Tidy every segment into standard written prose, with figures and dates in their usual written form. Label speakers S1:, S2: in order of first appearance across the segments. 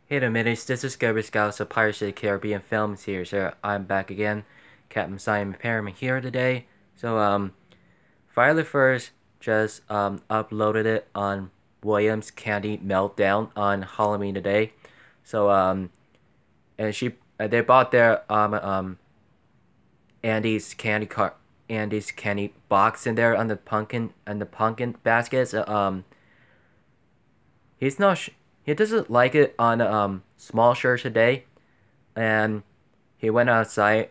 S1: Hey there, middies. This is Gary Scouts of Pirates of the Caribbean Films here. So I'm back again. Captain Simon Perriman here today. So Violet first just uploaded it on Williams Candy Meltdown on Halloween today. So and they bought their Andy's candy box in there on the pumpkin baskets. He's not he doesn't like it on small shirt today, and he went outside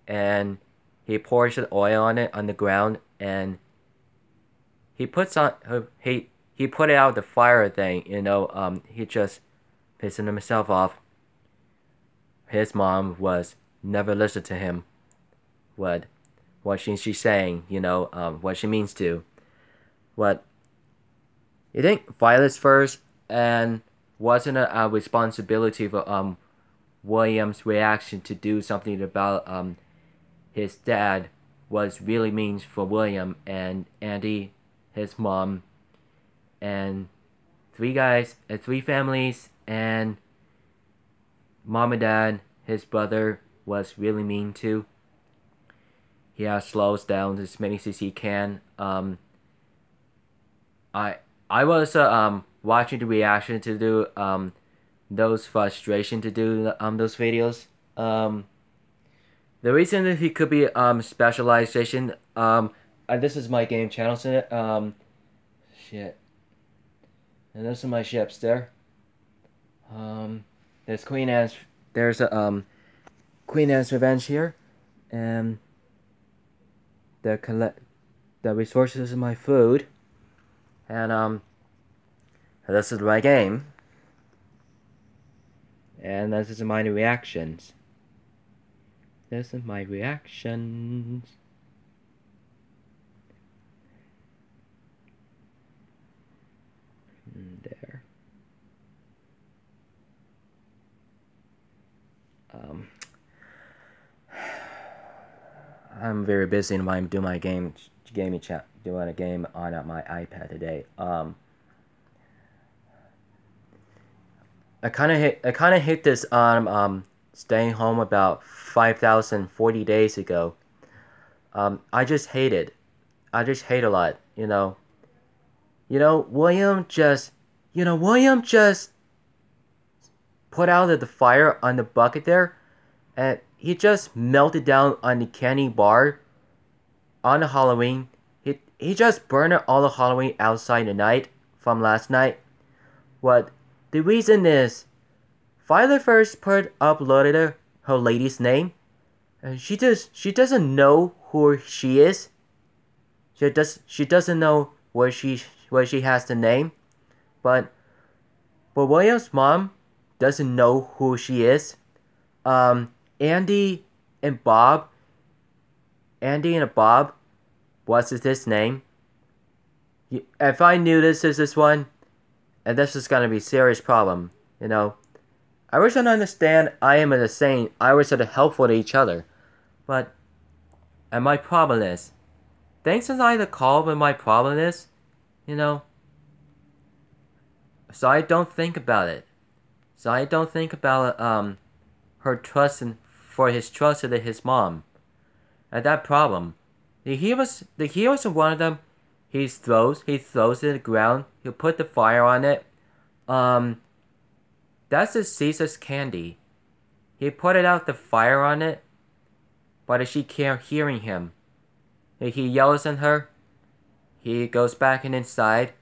S1: and he pours the oil on it on the ground, and he puts on he put it out the fire thing. He just pissing himself off. His mom was never listened to him. What she's saying, what she means to. What you think Violet's first and wasn't a responsibility for William's reaction to do something about his dad was really mean for William and Andy, his mom, and three families, and mom and dad, his brother was really mean too. He slows down as many as he can. I was watching the reaction to do those frustration to do those videos. The reason that he could be specialization this is my game channel, so shit, and those are my ships there. There's there's a Queen Anne's Revenge here, and the resources of my food, and this is my game, and this is my reactions. This is my reactions. There. I'm very busy and I'm doing my gaming chat, doing a game on my iPad today. I kind of hit this on staying home about 5,040 days ago. I just hate it. I just hate a lot. William just put out the fire on the bucket there, and he just melted down on the candy bar on the Halloween. He just burned all the Halloween outside the night from last night. What the reason is, Violet first uploaded her lady's name, and she doesn't know who she is. She doesn't know where she has the name, but William's mom doesn't know who she is. Andy and Bob, what's his name? If I knew this is this one, and this is gonna be a serious problem, I wish I understand I am the same. I was sort of helpful to each other, but and my problem is, thanks as I the call when my problem is, so I don't think about it. So I don't think about her trust for his trust in his mom. And that problem. He was one of them. He throws it to the ground. He'll put the fire on it. That's the Caesar's candy. He put it out the fire on it, but she can't hearing him. He yells at her. He goes back inside,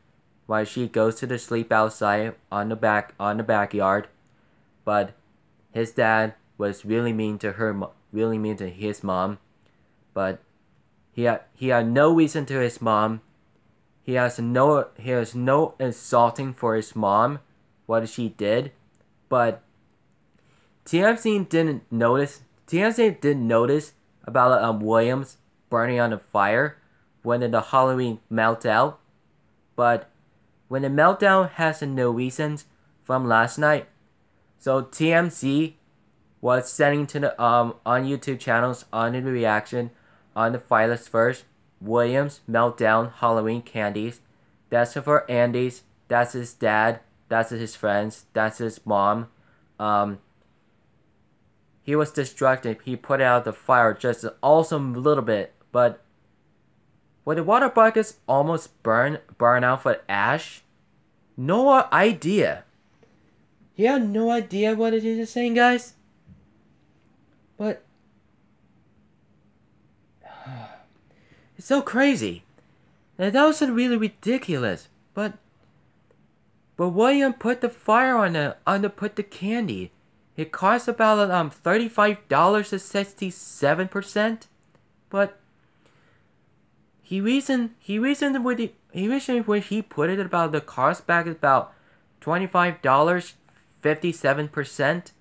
S1: while she goes to the sleep outside on the backyard. But his dad was really mean to really mean to his mom. But he had no reason to his mom. He has no insulting for his mom, what she did. But TMZ didn't notice. TMZ didn't notice about Williams burning on the fire when the Halloween meltdown. But when the meltdown has no reasons from last night, so TMZ was sending to the on YouTube channels on the reaction on the Violet's first Williams meltdown Halloween candies. That's for Andy's. That's his dad. That's his friends. That's his mom. Um, he was distracted. He put out the fire just an awesome little bit, but when the water buckets almost burn out for ash, no idea. He had no idea what it is saying, guys. But it's so crazy. And that was really ridiculous. But William put the fire on the put the candy. It cost about $35 to 67%. But he reasoned when he put it about the cost back about $25, 57%.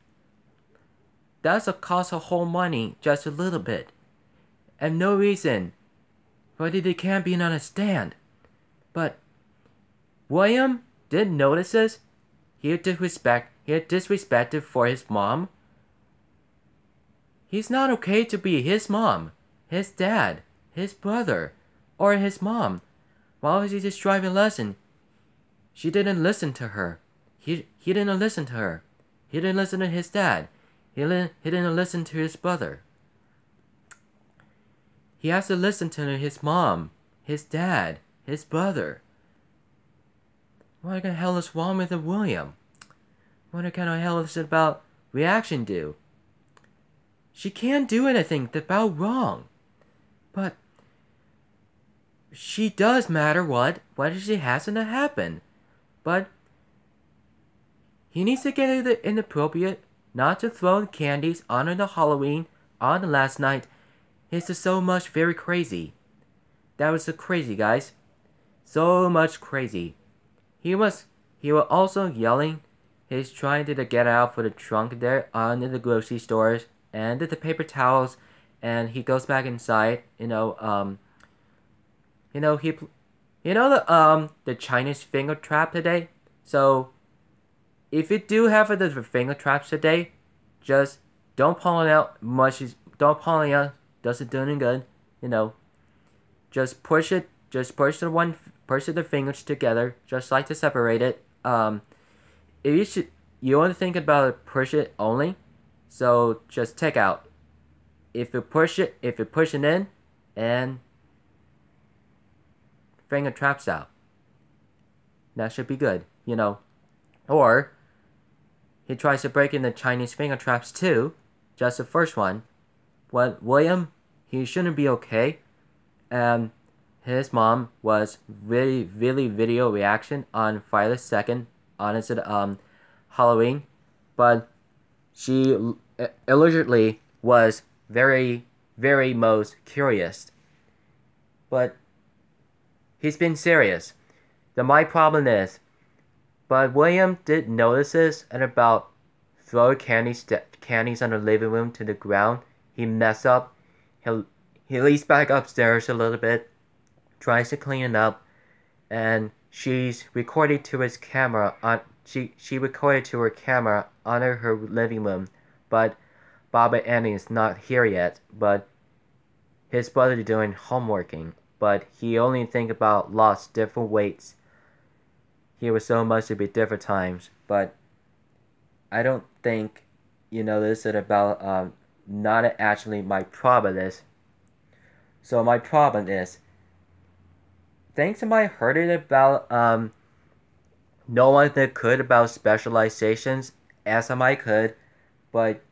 S1: That's a cost of whole money, just a little bit. And no reason. But it can't be understand. But William did notice this. He had disrespected for his mom. He's not okay to be his mom, his dad, his brother, or his mom. While he was just driving lesson, she didn't listen to her. He didn't listen to her. He didn't listen to his dad. He didn't listen to his brother. He has to listen to his mom, his dad, his brother. What the hell is wrong with William? What kind of hell is it about reaction do? She can't do anything about wrong. But she does matter what she hasn't happen. But he needs to get it inappropriate, not to throw candies on the Halloween on the last night. It's just so much very crazy. That was so crazy, guys. So much crazy. He was also yelling. He's trying to get out for the trunk there on the grocery stores and the paper towels, and he goes back inside. The Chinese finger trap today. So if you do have the finger traps today, just don't pull it out much. Don't pull it out. Doesn't do any good. Just push it. Just push the fingers together, just like to separate it. If you want to think about it, push it only. So just take out. If you push it in, and finger traps out. That should be good, Or he tries to break in the Chinese finger traps too, just the first one. But William, he shouldn't be okay. And his mom was really video reaction on Friday 2nd on his Halloween, but she allegedly was very most curious. But he's been serious. My problem is, but William did notice this and about throw candies on the living room to the ground. He messed up. He leaves back upstairs a little bit, tries to clean it up, and she's recorded to his camera on she recorded to her camera under her living room, but Baba Annie is not here yet, but his brother is doing homeworking, but he only think about lost different weights. He was so much to be different times, but I don't think this is about not actually my problem is. So my problem is, thanks to my heard it about no one that could about specializations as I could, but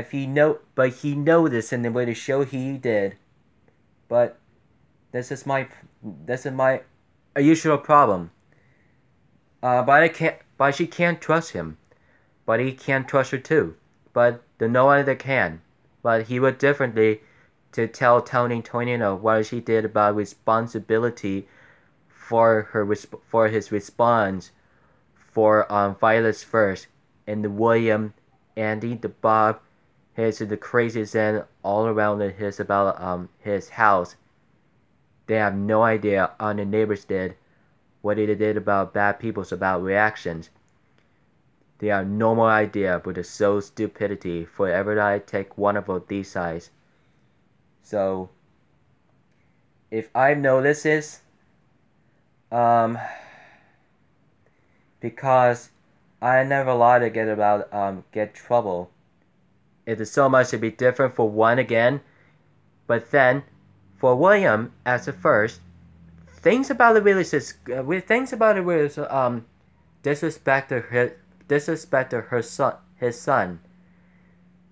S1: he noticed in the way to show he did. But this is my usual problem. But she can't trust him. But he can't trust her too. But the no one that can. But he would differently to tell Tony Tonino what she did about responsibility for his response for Violette's first, and the William, Andy, the Bob, the craziest and all around his about his house. They have no idea on the neighbors did what they did about bad people's about reactions. They have no more idea, but it's so stupidity for ever I take one of these sides. So if I notice this, because I never allowed to get trouble. It is so much to be different for one again, but then for William as the first, things about it really things about it was disrespect to his son.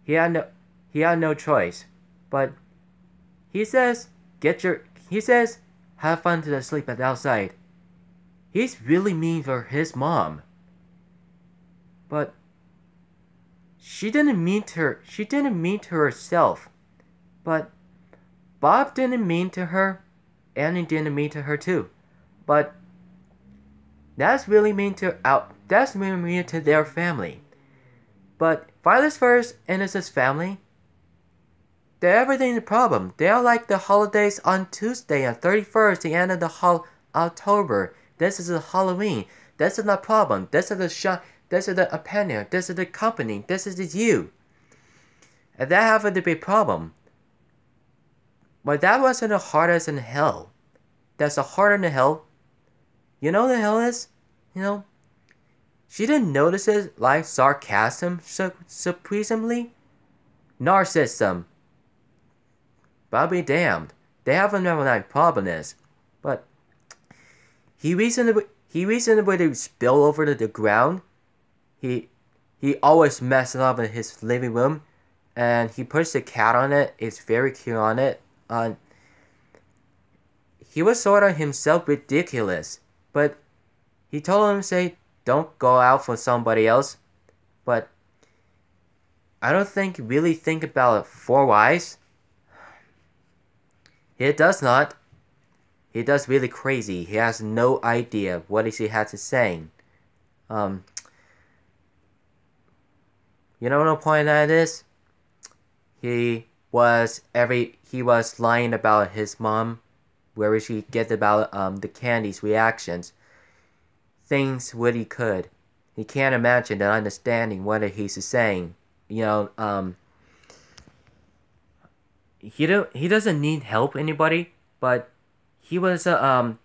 S1: He had no he had no choice, but he says he says have fun to sleep at outside. He's really mean for his mom, but she didn't mean to her. She didn't mean to herself, but Bob didn't mean to her. Annie didn't mean to her too, but that's really mean to their family. But Violet's first and his family, they're everything the problem. They are like the holidays on Tuesday on 31st, the end of the October. This is a Halloween. This is the problem. This is the This is the opinion. This is the company. This is you. And that happened to be a problem. But that wasn't the hardest in hell. That's the harder than hell. You know what the hell is? You know? She didn't notice it like sarcasm, supremely. Narcissism. But I'll be damned. They haven't never that problem is. But he reasonably to spill over to the ground. He always messes up in his living room, and he puts the cat on it. It's very cute on it. He was sort of himself ridiculous, but he told him say don't go out for somebody else. But I don't really think about it 4 wise. He does not. He does really crazy. He has no idea what he has to say. You know what the point of that is? He was lying about his mom, where she get about the candy's reactions. Things what he could. He can't imagine and understanding what he's saying. You know, he doesn't need help anybody, but he was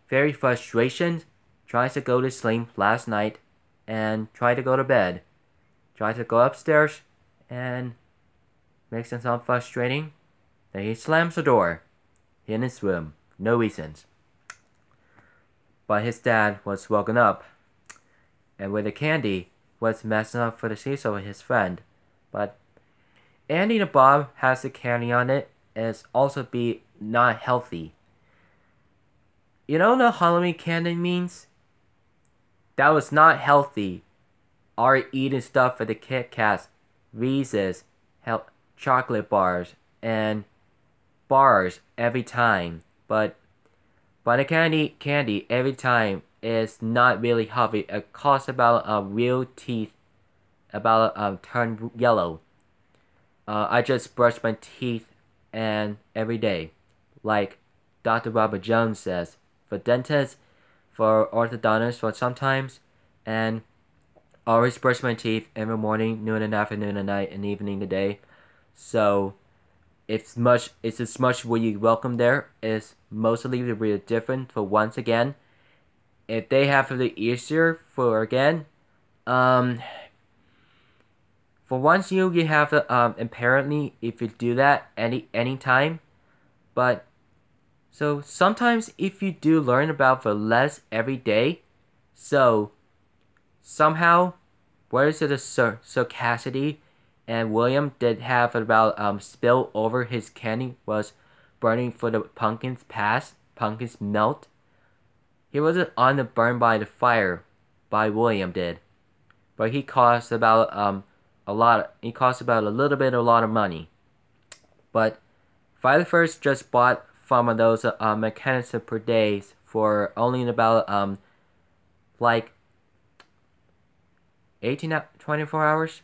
S1: very frustration, tries to go to sleep last night and try to go to bed. Tries to go upstairs and makes himself frustrating. Then he slams the door in his room. No reasons. But his dad was woken up, and with the candy was messing up for the seesaw with his friend. But Andy the Bob has the candy on it, and it's also be not healthy. You know what Halloween candy means? That was not healthy. Are eating stuff for the Kit Kats, Reese's, chocolate bars, and bars every time. But the candy every time is not really healthy. It costs about real teeth about turn yellow. I just brush my teeth and every day, like Dr. Robert Jones says, for dentists, for orthodontists, for sometimes, and always brush my teeth every morning, noon and afternoon and night and evening today. So it's as much what you welcome there is mostly really different for once again. If they have it easier for again, for once you have the apparently if you do that any time, but so sometimes if you do learn about the less every day, so somehow, where is it so Cassidy and William did have about spill over his candy was burning for the pumpkins melt. He wasn't on the burn by the fire, by William did, but he cost about a lot of money. But Friday First just bought some of those mechanics per days for only about like 24 hours,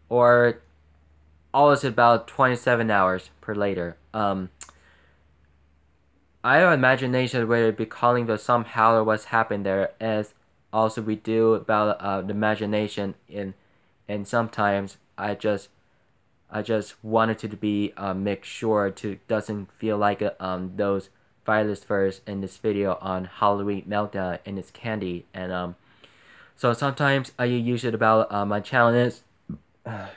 S1: or always about 27 hours per later. I have imagination where it'd be calling the somehow or what's happened there, as also we do about the imagination and sometimes I just wanted to be make sure to doesn't feel like those Violet's first in this video on Halloween Meltdown and its candy, and So sometimes I use it about my channel is, and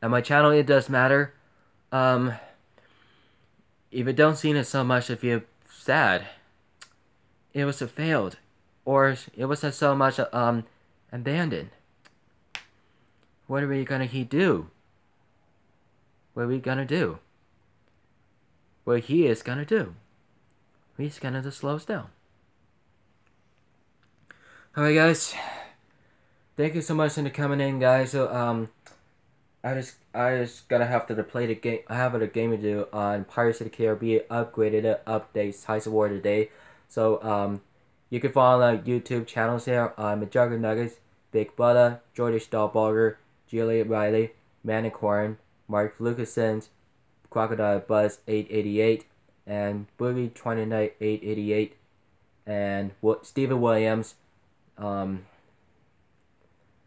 S1: my channel it does matter. Um, if you don't see it so much, if you're sad, it was a failed, or it was a so much abandoned. What are we gonna do? What are we gonna do? What he is gonna do? He's gonna just slow us down. Alright, guys. Thank you so much for coming in, guys. So I just gotta have to play the game. I have a game to do on Pirates of the Caribbean upgraded updates Heist Award today. So you can follow the YouTube channels here on Majugger Nuggets, Big Butter, Jordy Stahlbarger, Julia Riley, Manicorn, Mark Lucasen, Crocodile Buzz 888, and Boogie 888, and Stephen Williams,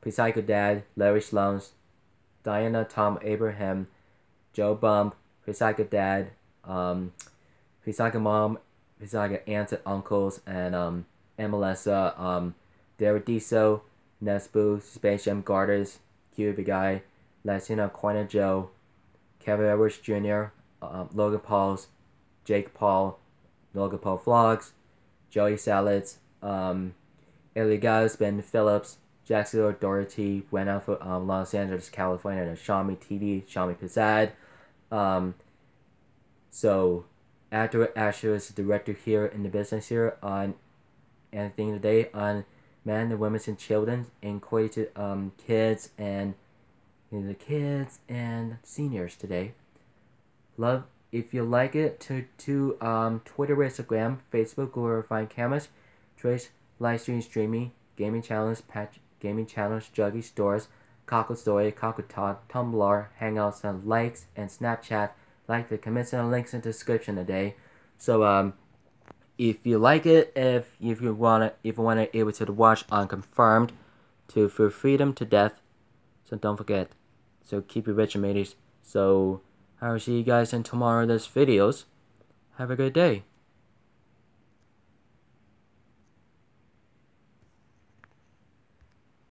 S1: Psycho Dad, Larry Sloans, Diana Tom Abraham, Joe Bump, Psycho Dad, Psycho Mom, Psycho Aunts and Uncles, and Melissa, Derek Diso, Nesbu, Space Jam Garters, Cuba Guy, Latina Corner Joe, Kevin Edwards Jr., Logan Pauls, Jake Paul, Logan Paul Vlogs, Joey Salads, Illegal Ben Phillips, Jacksonville Doherty, went out for Los Angeles, California, and Xiaomi TV, Xiaomi Pizzad. So, actor is director here in the business here on anything today on men, women, and children, including kids and the kids and seniors today. Love if you like it to Twitter, Instagram, Facebook, Google, find cameras, Twitch, live streaming, gaming channels, gaming channels, Juggy stores, Cockle Story, Cockle Talk, Tumblr, Hangouts, and likes, and Snapchat. Like the comments and links in the description today. So if you like it, if you wanna able to watch unconfirmed to For Freedom to Death. So don't forget. So keep it rich, mateys. So I will see you guys in tomorrow's videos. Have a good day.